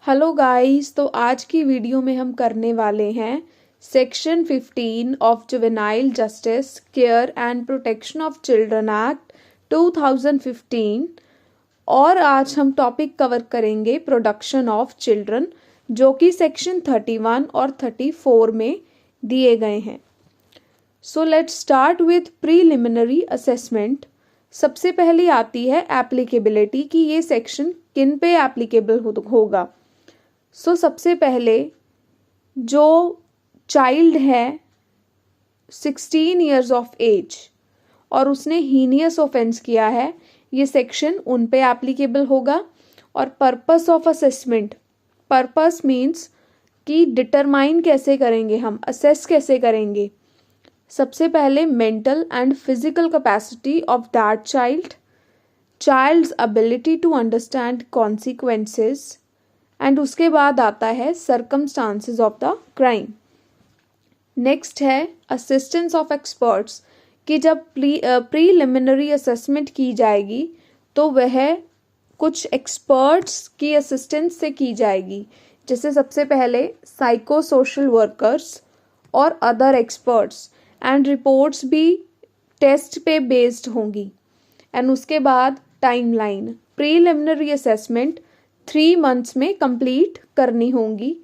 Hello guys, तो आज की वीडियो में हम करने वाले हैं section 15 of juvenile justice care and protection of children act 2015 और आज हम टॉपिक कवर करेंगे प्रोडक्शन ऑफ चिल्ड्रन, जो कि सेक्शन 31 और 34 में दिए गए हैं। So let's start with preliminary assessment. सबसे पहले आती है एप्लीकेबिलिटी कि ये सेक्शन किन पे एप्लीकेबल होगा। सबसे पहले जो चाइल्ड है 16 ईयर्स ऑफ एज और उसने हीनियस ऑफेंस किया है, ये सेक्शन उन पे एप्लीकेबल होगा। और purpose of assessment, purpose means कि डिटरमाइन कैसे करेंगे, हम असेस कैसे करेंगे। सबसे पहले mental and physical capacity of that child, child's ability to understand consequences, and उसके बाद आता है circumstances of the crime. Next है असिस्टेंस ऑफ एक्सपर्ट्स कि जब प्रीलिमिनरी असेसमेंट की जाएगी तो वह कुछ एक्सपर्ट्स की असिस्टेंस से की जाएगी, जैसे सबसे पहले साइको सोशल वर्कर्स और अदर एक्सपर्ट्स, एंड रिपोर्ट्स भी टेस्ट पे बेस्ड होंगी। एंड उसके बाद टाइमलाइन, प्रीलिमिनरी असेसमेंट 3 मंथ्स में कंप्लीट करनी होंगी।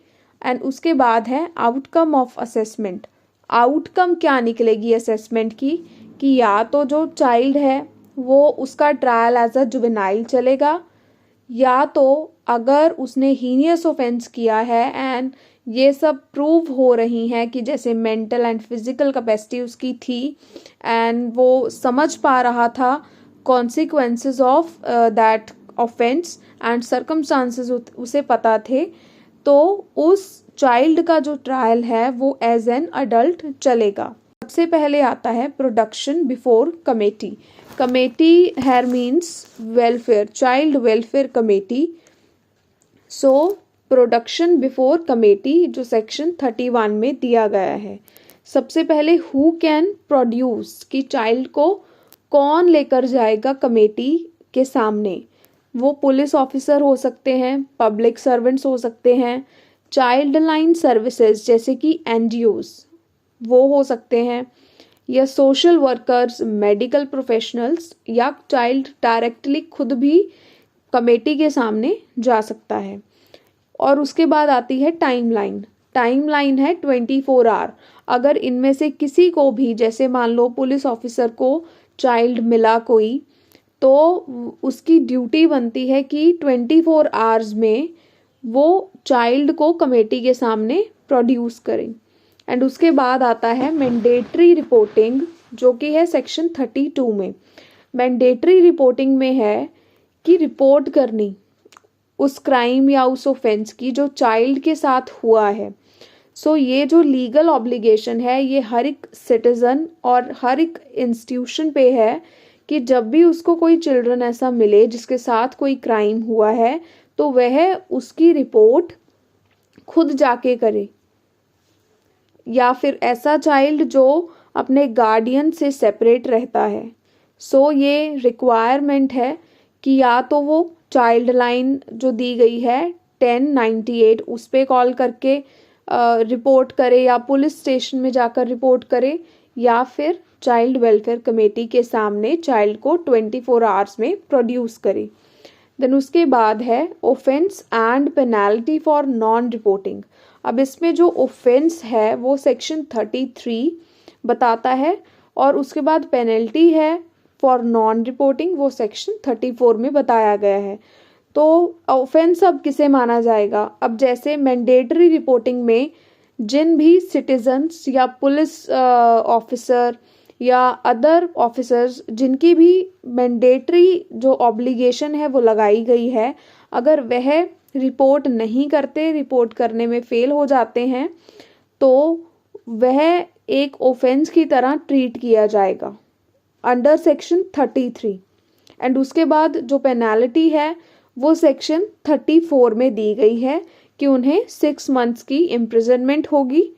एंड उसके बाद है आउटकम ऑफ असेसमेंट। आउटकम क्या निकलेगी असेसमेंट की कि या तो जो चाइल्ड है वो उसका ट्रायल एज अ जुवेनाइल चलेगा, या तो अगर उसने हीनियस ऑफेंस किया है एंड ये सब प्रूव हो रही हैं कि जैसे मेंटल एंड फिजिकल कैपेसिटी उसकी थी एंड वो समझ पा रहा था consequences of that offence and circumstances उसे पता थे, तो उस चाइल्ड का जो ट्रायल है वो एज एन अडल्ट चलेगा। सबसे पहले आता है production before committee. Committee here means welfare, child welfare committee. So production before committee जो सेक्शन 31 में दिया गया है। सबसे पहले हु कैन प्रोड्यूस कि चाइल्ड को कौन लेकर जाएगा कमेटी के सामने। वो पुलिस ऑफिसर हो सकते हैं, पब्लिक सर्वेंट्स हो सकते हैं, चाइल्ड लाइन सर्विसेज जैसे कि एनजीओज वो हो सकते हैं, या सोशल वर्कर्स, मेडिकल प्रोफेशनल्स, या चाइल्ड डायरेक्टली खुद भी कमेटी के सामने जा सकता है। और उसके बाद आती है टाइमलाइन। टाइमलाइन है 24 आवर। अगर इनमें से किसी को भी, जैसे मान लो पुलिस ऑफिसर को चाइल्ड मिला कोई, तो उसकी ड्यूटी बनती है कि 24 आवर्स में वो चाइल्ड को कमेटी के सामने प्रोड्यूस करें। एंड उसके बाद आता है मैंडेटरी रिपोर्टिंग, जो कि है सेक्शन 32 में। मैंडेटरी रिपोर्टिंग में है कि रिपोर्ट करनी उस क्राइम या उस ऑफेंस की जो चाइल्ड के साथ हुआ है। सो ये जो लीगल ऑब्लिगेशन है ये हर एक सिटीजन और हर एक इंस्टीट्यूशन पे है कि जब भी उसको कोई चिल्ड्रन ऐसा मिले जिसके साथ कोई क्राइम हुआ है तो वह उसकी रिपोर्ट खुद जाके करे, या फिर ऐसा चाइल्ड जो अपने गार्डियन से सेपरेट रहता है। सो ये रिक्वायरमेंट है कि या तो वो चाइल्ड लाइन जो दी गई है 1098 उस पर कॉल करके रिपोर्ट करे, या पुलिस स्टेशन में जाकर रिपोर्ट करे, या फिर चाइल्ड वेलफेयर कमेटी के सामने चाइल्ड को 24 आवर्स में प्रोड्यूस करे। देन उसके बाद है offence and penalty for non reporting. अब इसमें जो ऑफेंस है वो सेक्शन 33 बताता है, और उसके बाद पेनल्टी है फॉर नॉन रिपोर्टिंग, वो सेक्शन 34 में बताया गया है। तो ऑफेंस अब किसे माना जाएगा? अब जैसे मैंडेटरी रिपोर्टिंग में जिन भी सिटीजन्स या पुलिस ऑफिसर या अदर ऑफिसर्स जिनकी भी मैंडेटरी जो ऑब्लिगेशन है वो लगाई गई है, अगर वह रिपोर्ट नहीं करते, रिपोर्ट करने में फेल हो जाते हैं, तो वह एक ऑफेंस की तरह ट्रीट किया जाएगा अंडर सेक्शन 33। एंड उसके बाद जो पेनाल्टी है वो सेक्शन 34 में दी गई है कि उन्हें 6 मंथ्स की इम्प्रिजनमेंट होगी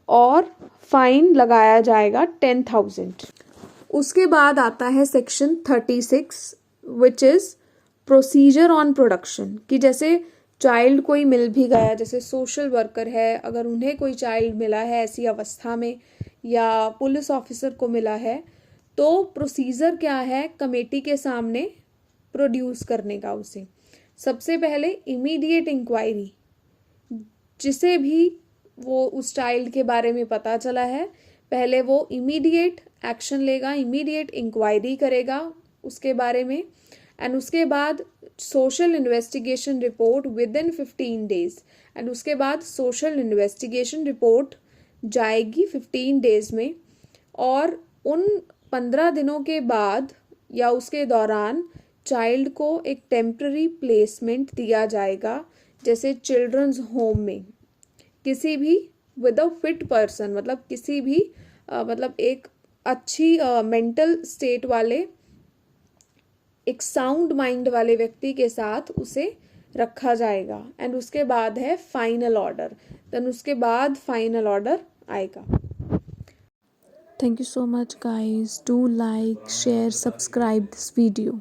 और फाइन लगाया जाएगा 10,000। उसके बाद आता है section 36 which is procedure on production, कि जैसे चाइल्ड कोई मिल भी गया, जैसे सोशल वर्कर है, अगर उन्हें कोई चाइल्ड मिला है ऐसी अवस्था में, या पुलिस ऑफिसर को मिला है, तो प्रोसीजर क्या है कमेटी के सामने प्रोड्यूस करने का उसे। सबसे पहले इमीडिएट इंक्वायरी, जिसे भी वो उस चाइल्ड के बारे में पता चला है, पहले वो इमीडिएट एक्शन लेगा, इमीडिएट इंक्वायरी करेगा उसके बारे में, एंड उसके बाद social investigation report with in 15 days, and उसके बाद सोशल इन्वेस्टिगेशन रिपोर्ट जाएगी 15 डेज में, और उन 15 दिनों के बाद या उसके दौरान चाइल्ड को एक टेम्पररी प्लेसमेंट दिया जाएगा, जैसे चिल्ड्रंस होम में, किसी भी विद अ फिट पर्सन, मतलब किसी भी मतलब एक अच्छी मेंटल स्टेट वाले, एक साउंड माइंड वाले व्यक्ति के साथ उसे रखा जाएगा। एंड उसके बाद है फाइनल ऑर्डर, देन उसके बाद फाइनल ऑर्डर आएगा। Thank you so much guys. Do like, share, subscribe this video.